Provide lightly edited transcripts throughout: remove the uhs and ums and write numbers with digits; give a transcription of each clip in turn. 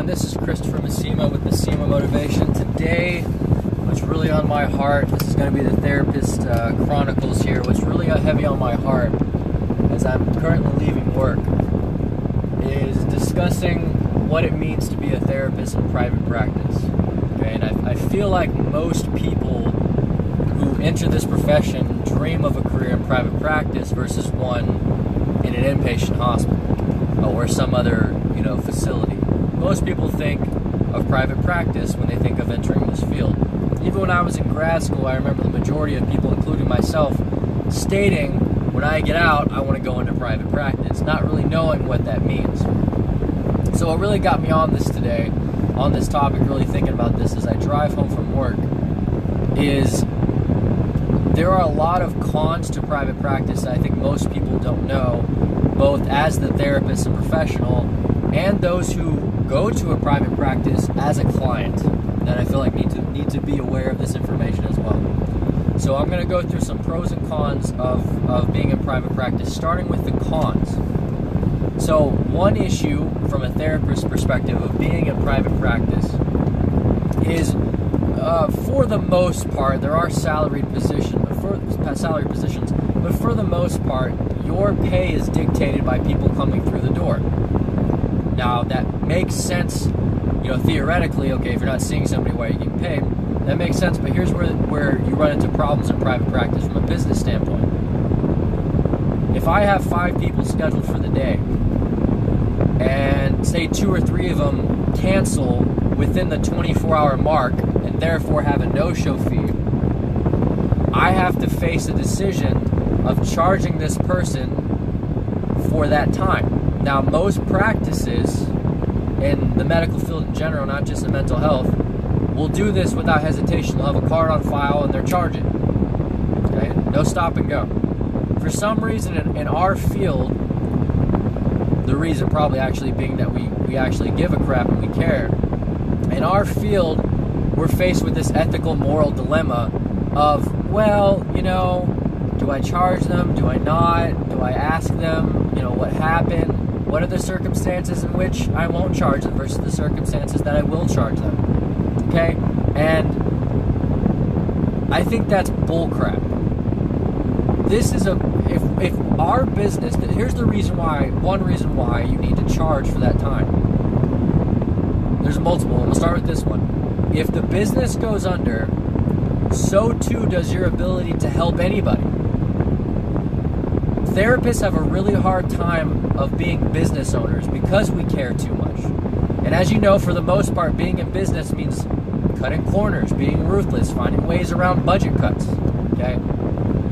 This is Christopher Massimo with Massimo Motivation. Today, what's really on my heart, this is going to be the Therapist Chronicles here. What's really heavy on my heart as I'm currently leaving work is discussing what it means to be a therapist in private practice. Okay? And I feel like most people who enter this profession dream of a career in private practice versus one in an inpatient hospital or some other facility. Most people think of private practice when they think of entering this field. Even when I was in grad school, I remember the majority of people, including myself, stating, when I get out, I want to go into private practice, not really knowing what that means. So what really got me on this today, on this topic, really thinking about this as I drive home from work, is there are a lot of cons to private practice that I think most people don't know, both as the therapist and professional, and those who go to a private practice as a client that I feel like need to be aware of this information as well. So I'm going to go through some pros and cons of being in private practice, starting with the cons. So one issue from a therapist's perspective of being in private practice is, for the most part, there are salaried positions, but for the most part, your pay is dictated by people coming through the door. Now, that makes sense, theoretically, okay, if you're not seeing somebody while you're getting paid, that makes sense, but here's where you run into problems in private practice from a business standpoint. If I have 5 people scheduled for the day, and say 2 or 3 of them cancel within the 24-hour mark, and therefore have a no-show fee, I have to face a decision of charging this person for that time. Now, most practices in the medical field in general, not just in mental health, will do this without hesitation. They'll have a card on file and they're charging. Okay? No stop and go. For some reason in our field, the reason probably actually being that we actually give a crap and we care, in our field, we're faced with this ethical, moral dilemma of, well, do I charge them? Do I not? Do I ask them, what happened? What are the circumstances in which I won't charge them versus the circumstances that I will charge them? Okay? And I think that's bullcrap. This is if our business, here's the reason why, one reason why you need to charge for that time. There's multiple, and we'll start with this one. If the business goes under, so too does your ability to help anybody. Therapists have a really hard time of being business owners because we care too much. And as you know, for the most part, being in business means cutting corners, being ruthless, finding ways around budget cuts. Okay?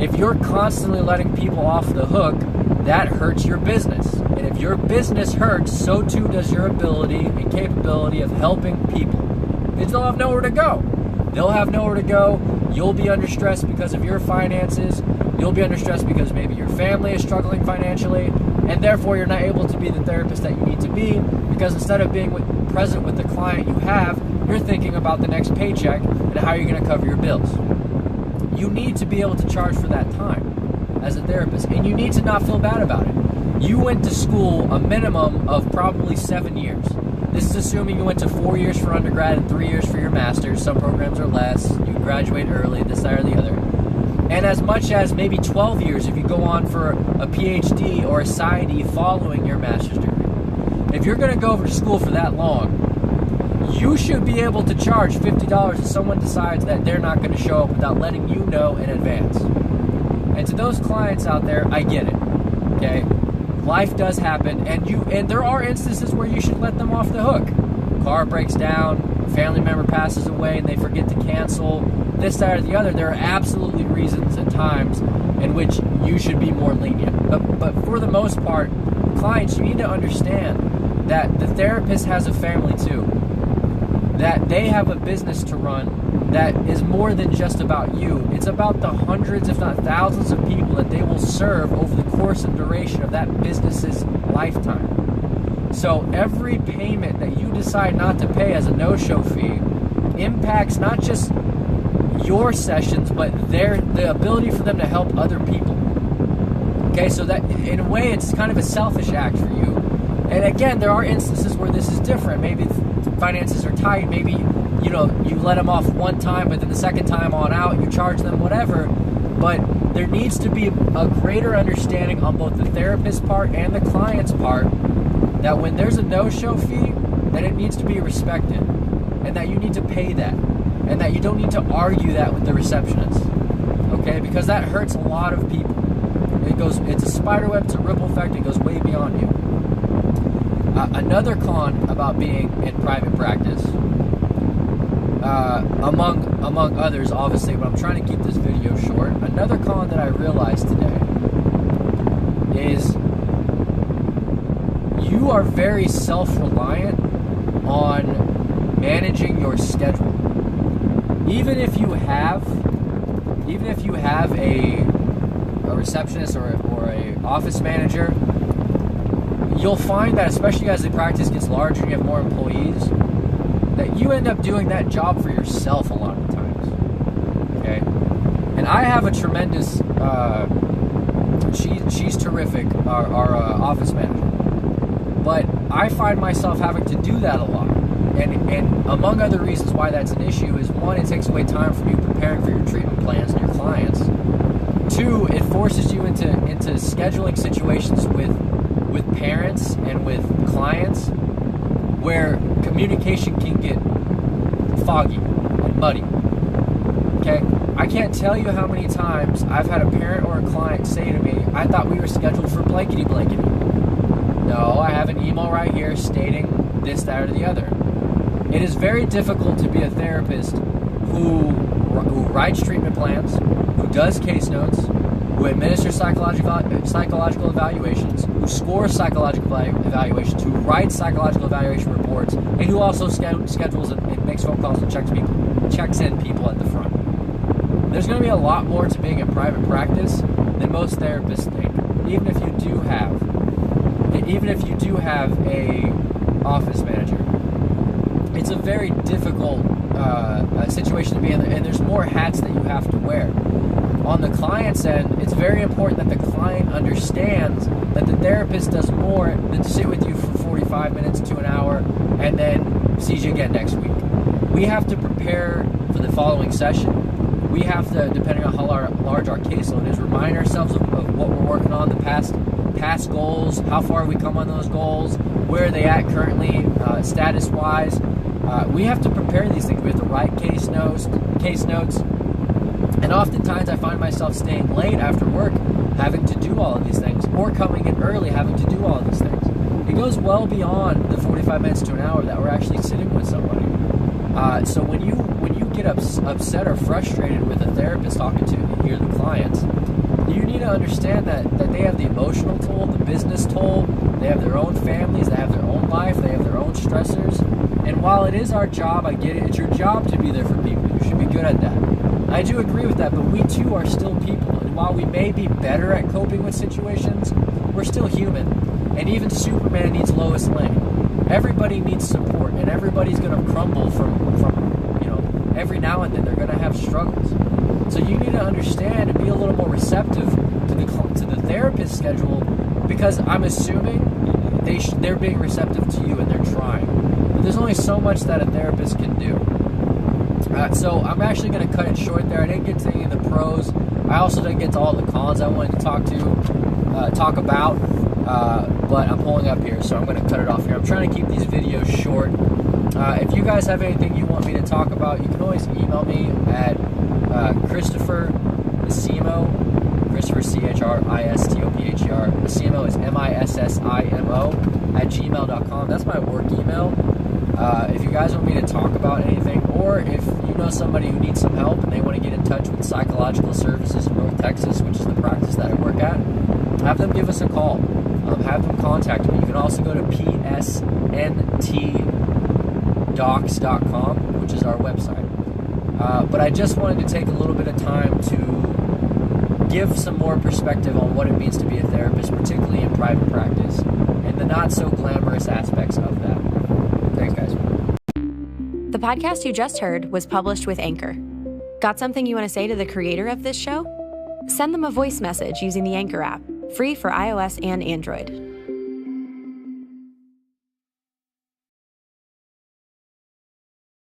If you're constantly letting people off the hook, that hurts your business. And if your business hurts, so too does your ability and capability of helping people. Because they'll have nowhere to go. They'll have nowhere to go. You'll be under stress because of your finances. You'll be under stress because maybe your family is struggling financially, and therefore you're not able to be the therapist that you need to be, because instead of being present with the client you have, you're thinking about the next paycheck and how you're going to cover your bills. You need to be able to charge for that time as a therapist, and you need to not feel bad about it. You went to school a minimum of probably 7 years. This is assuming you went to 4 years for undergrad and 3 years for your master's. Some programs are less. You can graduate early, this, that, or the other. And as much as maybe 12 years if you go on for a PhD or a PsyD following your master's degree. If you're going to go over to school for that long, you should be able to charge $50 if someone decides that they're not going to show up without letting you know in advance. And to those clients out there, I get it. Okay? Life does happen, and there are instances where you should let them off the hook. Car breaks down, a family member passes away and they forget to cancel, this, that, or the other. There are absolutely reasons and times in which you should be more lenient. But for the most part, clients, you need to understand that the therapist has a family too. That they have a business to run that is more than just about you. It's about the hundreds, if not thousands of people that they will serve over the course and duration of that business's lifetime. So every payment that you decide not to pay as a no-show fee impacts not just your sessions, but the ability for them to help other people. Okay, so that in a way it's kind of a selfish act for you. And again, there are instances where this is different. Maybe finances are tight, maybe, you let them off one time, but then the second time on out, you charge them whatever. But there needs to be a greater understanding on both the therapist part and the client's part that when there's a no-show fee, that it needs to be respected, and that you need to pay that, and that you don't need to argue that with the receptionist, okay? Because that hurts a lot of people. It's a spider web, it's a ripple effect, it goes way beyond you. Another con about being in private practice, among others, obviously, but I'm trying to keep this video short. Another con that I realized today is you are very self-reliant on managing your schedule. Even if you have a receptionist or a office manager, you'll find that, especially as the practice gets larger and you have more employees, that you end up doing that job for yourself a lot of the times, okay? And I have a tremendous, she's terrific, our office manager, but I find myself having to do that a lot. And among other reasons why that's an issue is, one, it takes away time from you preparing for your treatment plans and your clients. Two, it forces you into scheduling situations with parents and with clients where communication can get foggy and muddy. Okay? I can't tell you how many times I've had a parent or a client say to me, I thought we were scheduled for blankety blankety. No, I have an email right here stating this, that, or the other. It is very difficult to be a therapist who writes treatment plans, who does case notes, who administers psychological evaluations, who scores psychological evaluations, who writes psychological evaluation reports, and who also schedules and makes phone calls and checks in people at the front. There's going to be a lot more to being in private practice than most therapists think. Even if you do have a office manager, it's a very difficult situation to be in, and there's more hats that you have to wear. On the client's end, it's very important that the client understands that the therapist does more than to sit with you for 45 minutes to an hour and then sees you again next week. We have to prepare for the following session. We have to, depending on how large our caseload is, remind ourselves of what we're working on, the past goals, how far we come on those goals, where are they at currently, status-wise. We have to prepare these things. We have to write case notes, and oftentimes I find myself staying late after work, having to do all of these things, or coming in early, having to do all of these things. It goes well beyond the 45 minutes to an hour that we're actually sitting with somebody. So when you get upset or frustrated with a therapist talking to you, the clients, you need to understand that they have the emotional toll, the business toll, they have their own families, they have their own life, they have their own stressors. And while it is our job, I get it, it's your job to be there for people. You should be good at that. I do agree with that, but we too are still people. And while we may be better at coping with situations, we're still human. And even Superman needs Lois Lane. Everybody needs support, and everybody's going to crumble from every now and then they're going to have struggles. So you need to understand and be a little more receptive to the therapist schedule, because I'm assuming they're being receptive to you and they're trying. But there's only so much that a therapist can do. So I'm actually going to cut it short there. I didn't get to any of the pros. I also didn't get to all the cons I wanted to talk about. But I'm pulling up here, so I'm going to cut it off here. I'm trying to keep these videos short. If you guys have anything you want me to talk about, you can always email me at Christopher Missimo, Christopher Christopher, Missimo is MISSIMO @gmail.com. That's my work email. If you guys want me to talk about anything, or if you know somebody who needs some help and they want to get in touch with Psychological Services in North Texas, which is the practice that I work at, have them give us a call. Have them contact me. You can also go to psntdocs.com, which is our website. But I just wanted to take a little bit of time to give some more perspective on what it means to be a therapist, particularly in private practice, and the not so glamorous aspects of that. Thanks, guys. The podcast you just heard was published with Anchor. Got something you want to say to the creator of this show? Send them a voice message using the Anchor app, free for iOS and Android.